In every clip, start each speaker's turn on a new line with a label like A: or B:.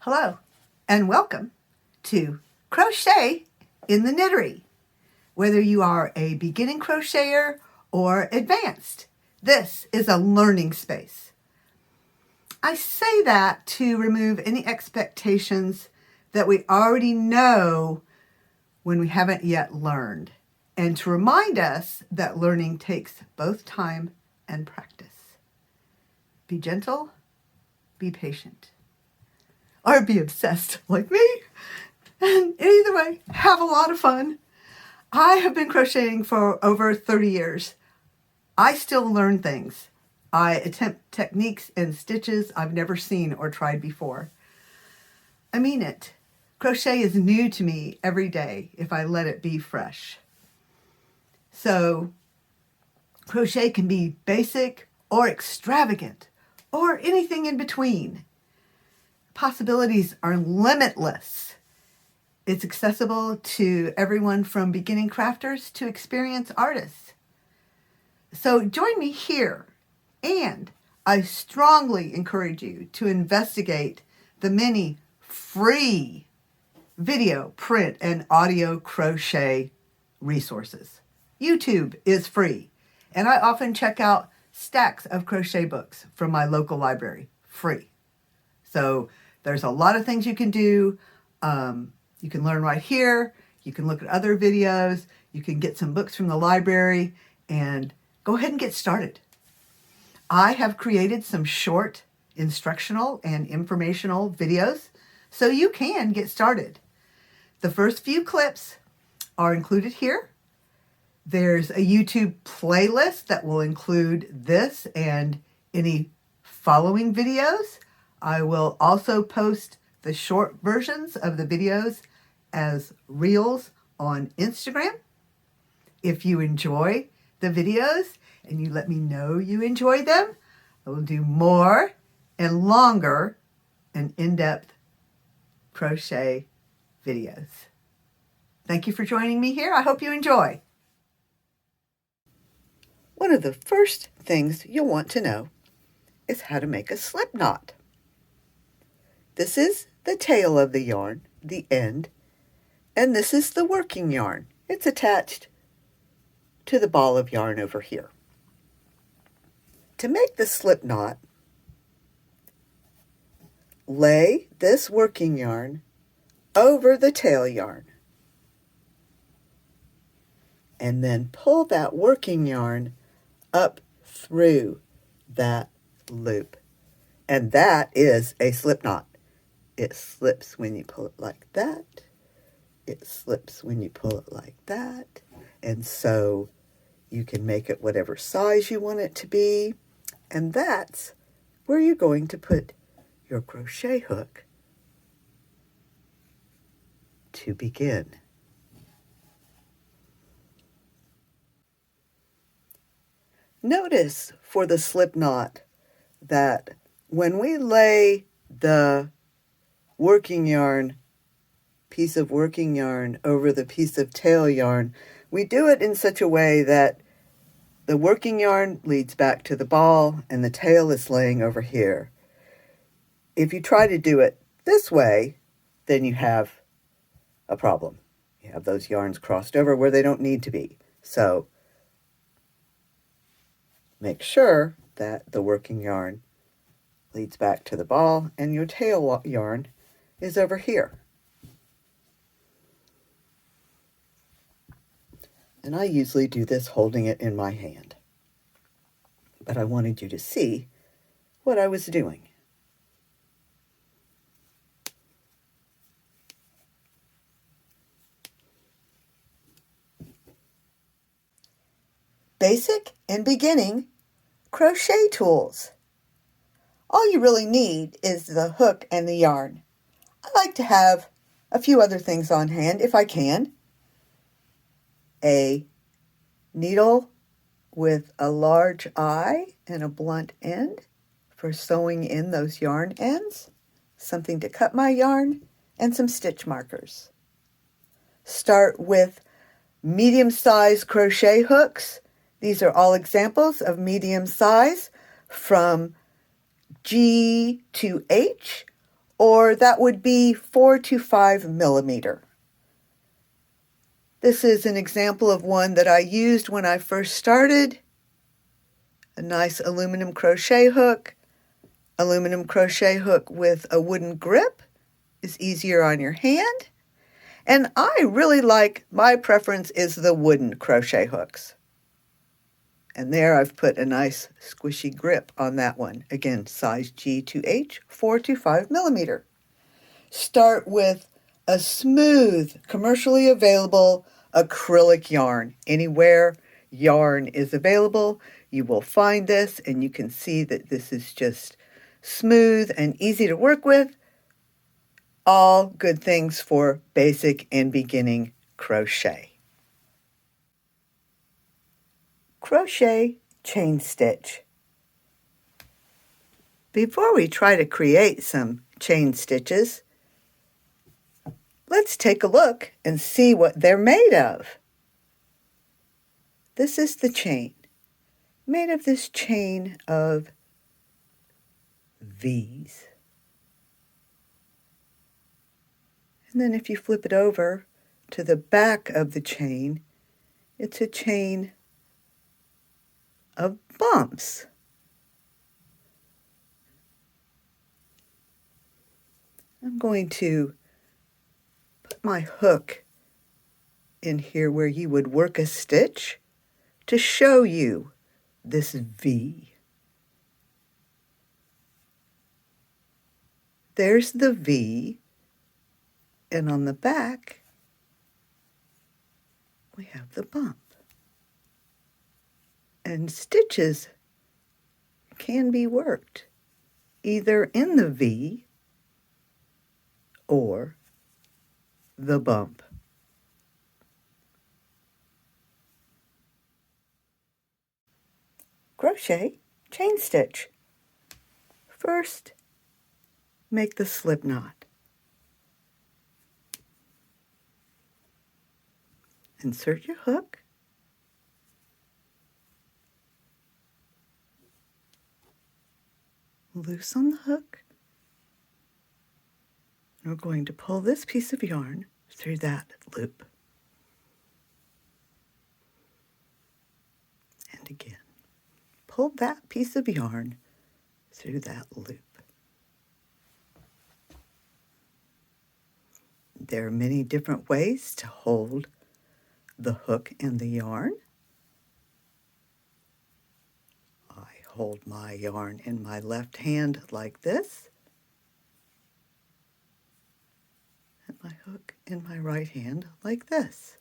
A: Hello and welcome to Crochet in the Knittery. Whether you are a beginning crocheter or advanced, this is a learning space. I say that to remove any expectations that we already know when we haven't yet learned, and to remind us that learning takes both time and practice. Be gentle, be patient. Or be obsessed like me. And either way, have a lot of fun. I have been crocheting for over 30 years. I still learn things. I attempt techniques and stitches I've never seen or tried before. I mean it. Crochet is new to me every day if I let it be fresh. So, crochet can be basic or extravagant or anything in between. Possibilities are limitless. It's accessible to everyone from beginning crafters to experienced artists. So join me here, and I strongly encourage you to investigate the many free video, print, and audio crochet resources. YouTube is free, and I often check out stacks of crochet books from my local library, free. So there's a lot of things you can do. You can learn right here. You can look at other videos. You can get some books from the library and go ahead and get started. I have created some short instructional and informational videos so you can get started. The first few clips are included here. There's a YouTube playlist that will include this and any following videos. I will also post the short versions of the videos as reels on Instagram. If you enjoy the videos and you let me know you enjoy them, I will do more and longer and in-depth crochet videos. Thank you for joining me here. I hope you enjoy. One of the first things you'll want to know is how to make a slip knot. This is the tail of the yarn, the end, and this is the working yarn. It's attached to the ball of yarn over here. To make the slip knot, lay this working yarn over the tail yarn, and then pull that working yarn up through that loop. And that is a slip knot. It slips when you pull it like that. It slips when you pull it like that. And so you can make it whatever size you want it to be. And that's where you're going to put your crochet hook to begin. Notice for the slip knot that when we lay the working yarn, piece of working yarn over the piece of tail yarn, we do it in such a way that the working yarn leads back to the ball and the tail is laying over here. If you try to do it this way, then you have a problem. You have those yarns crossed over where they don't need to be. So make sure that the working yarn leads back to the ball and your tail yarn is over here. And I usually do this holding it in my hand. But I wanted you to see what I was doing. Basic and beginning crochet tools. All you really need is the hook and the yarn. I like to have a few other things on hand if I can. A needle with a large eye and a blunt end for sewing in those yarn ends, something to cut my yarn, and some stitch markers. Start with medium-sized crochet hooks. These are all examples of medium size from G to H or that would be 4 to 5 millimeter. This is an example of one that I used when I first started. A nice aluminum crochet hook. Aluminum crochet hook with a wooden grip is easier on your hand. And I really like, my preference is the wooden crochet hooks. And there I've put a nice squishy grip on that one. Again, size G to H, 4 to 5 millimeter. Start with a smooth, commercially available acrylic yarn. Anywhere yarn is available, you will find this, and you can see that this is just smooth and easy to work with. All good things for basic and beginning crochet. Crochet chain stitch. Before we try to create some chain stitches, let's take a look and see what they're made of. This is the chain, made of this chain of V's. And then if you flip it over to the back of the chain, it's a chain of bumps. I'm going to put my hook in here where you would work a stitch to show you this V. There's the V, and on the back we have the bump. And stitches can be worked either in the V or the bump. Crochet chain stitch. First, make the slip knot. Insert your hook. Loose on the hook. We're going to pull this piece of yarn through that loop. And again, pull that piece of yarn through that loop. There are many different ways to hold the hook and the yarn. I hold my yarn in my left hand like this, and my hook in my right hand like this.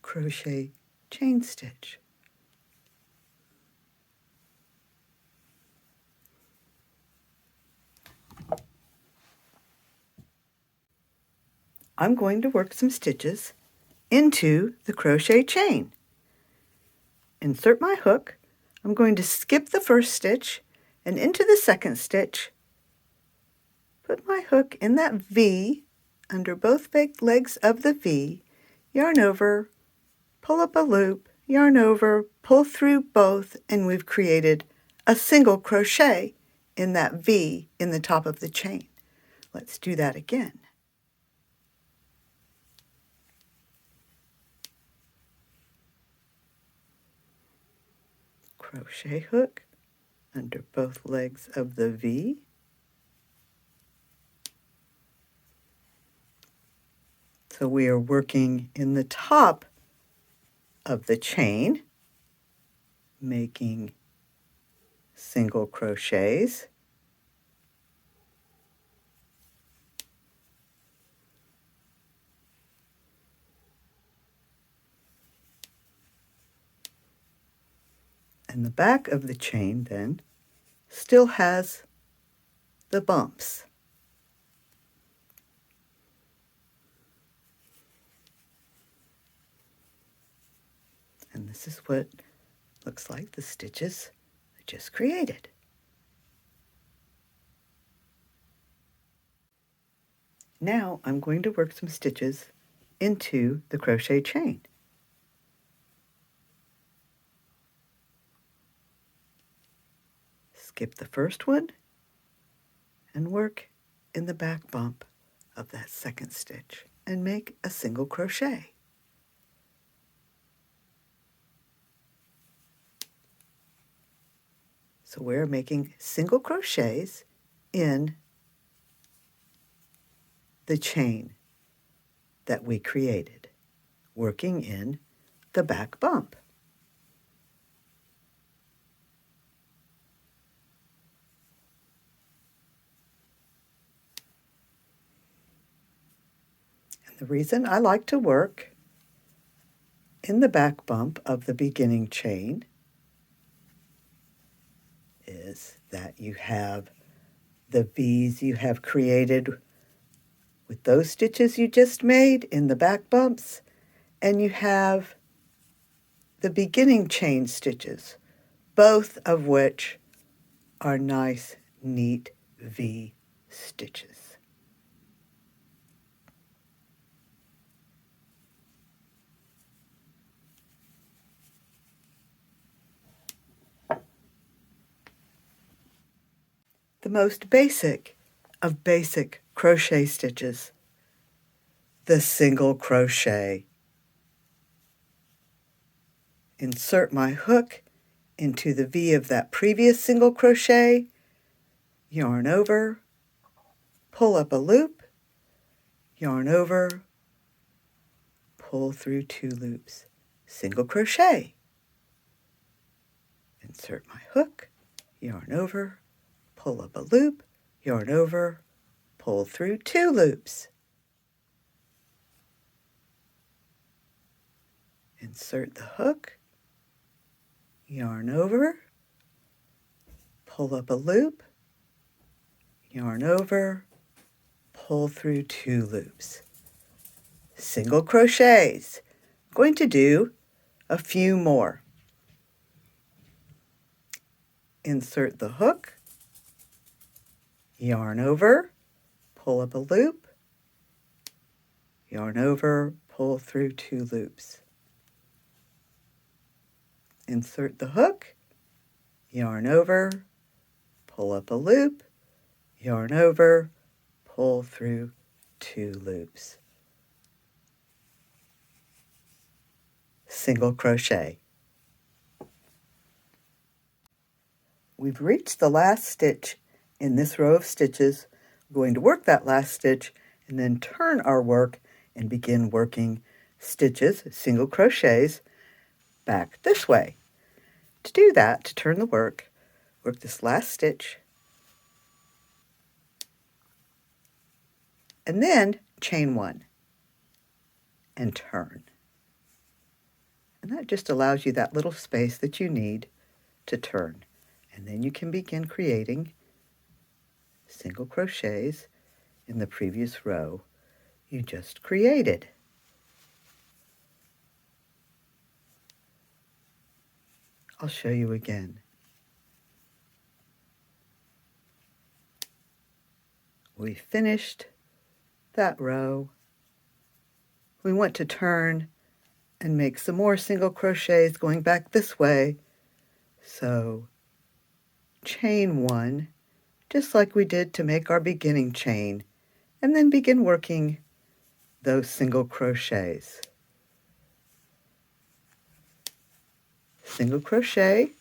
A: Crochet chain stitch. I'm going to work some stitches into the crochet chain. Insert my hook. I'm going to skip the first stitch and into the second stitch. Put my hook in that V under both legs of the V, yarn over, pull up a loop, yarn over, pull through both, and we've created a single crochet in that V in the top of the chain. Let's do that again. Crochet hook under both legs of the V. So we are working in the top of the chain, making single crochets. And the back of the chain then still has the bumps. And this is what looks like the stitches I just created. Now I'm going to work some stitches into the crochet chain. Skip the first one and work in the back bump of that second stitch and make a single crochet. So we're making single crochets in the chain that we created, working in the back bump. And the reason I like to work in the back bump of the beginning chain is that you have the V's you have created with those stitches you just made in the back bumps, and you have the beginning chain stitches, both of which are nice, neat V stitches. The most basic of basic crochet stitches, the single crochet. Insert my hook into the V of that previous single crochet, yarn over, pull up a loop, yarn over, pull through 2 loops, single crochet. Insert my hook, yarn over, pull up a loop, yarn over, pull through 2 loops. Insert the hook, yarn over, pull up a loop, yarn over, pull through 2 loops. Single crochets. I'm going to do a few more. Insert the hook, yarn over, pull up a loop, yarn over, pull through 2 loops. Insert the hook, yarn over, pull up a loop, yarn over, pull through 2 loops. Single crochet. We've reached the last stitch in this row of stitches. We're going to work that last stitch and then turn our work and begin working stitches, single crochets, back this way. To do that, to turn the work this last stitch, and then chain 1 and turn. And that just allows you that little space that you need to turn. And then you can begin creating single crochets in the previous row you just created. I'll show you again. We finished that row. We want to turn and make some more single crochets going back this way. So chain 1, just like we did to make our beginning chain, and then begin working those single crochets. Single crochet,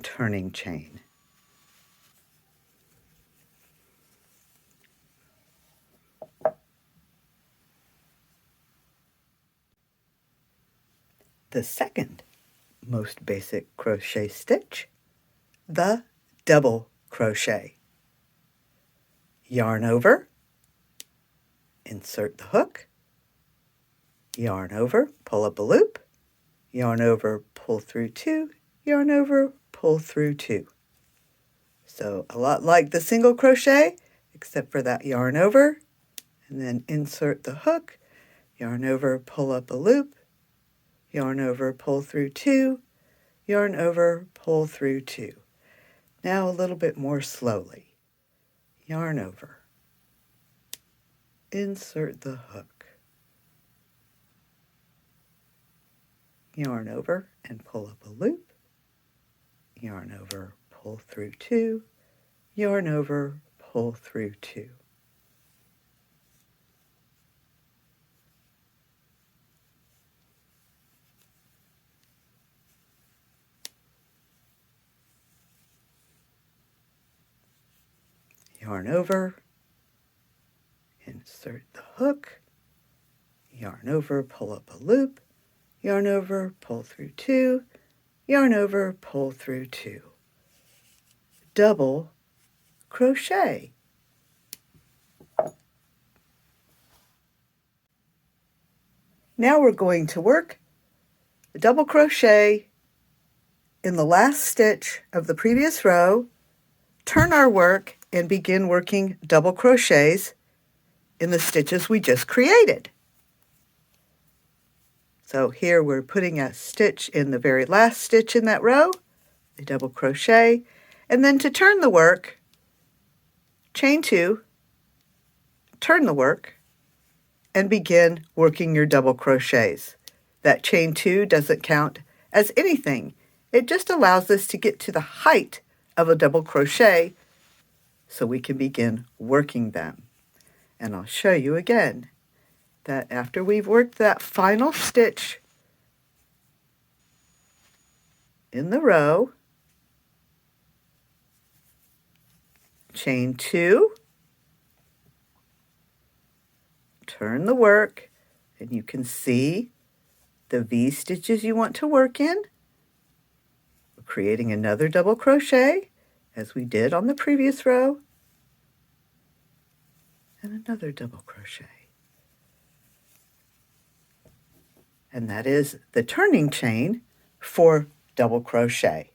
A: turning chain. The second most basic crochet stitch, the double crochet. Yarn over, insert the hook, yarn over, pull up a loop, yarn over, pull through 2, yarn over, pull through 2. So a lot like the single crochet, except for that yarn over, and then insert the hook, yarn over, pull up a loop, yarn over, pull through 2, yarn over, pull through 2. Now a little bit more slowly. Yarn over,
B: insert the hook. Yarn over and pull up a loop. Yarn over, pull through 2. Yarn over, pull through 2. Yarn over, insert the hook, yarn over, pull up a loop, yarn over, pull through 2, yarn over, pull through 2. Double crochet. Now we're going to work the double crochet in the last stitch of the previous row, turn our work, and begin working double crochets in the stitches we just created. So here we're putting a stitch in the very last stitch in that row, a double crochet, and then to turn the work, chain 2, turn the work, and begin working your double crochets. That chain 2 doesn't count as anything. It just allows us to get to the height of a double crochet so we can begin working them. And I'll show you again that after we've worked that final stitch in the row, chain 2, turn the work, and you can see the V stitches you want to work in. We're creating another double crochet as we did on the previous row, and another double crochet. And that is the turning chain for double crochet.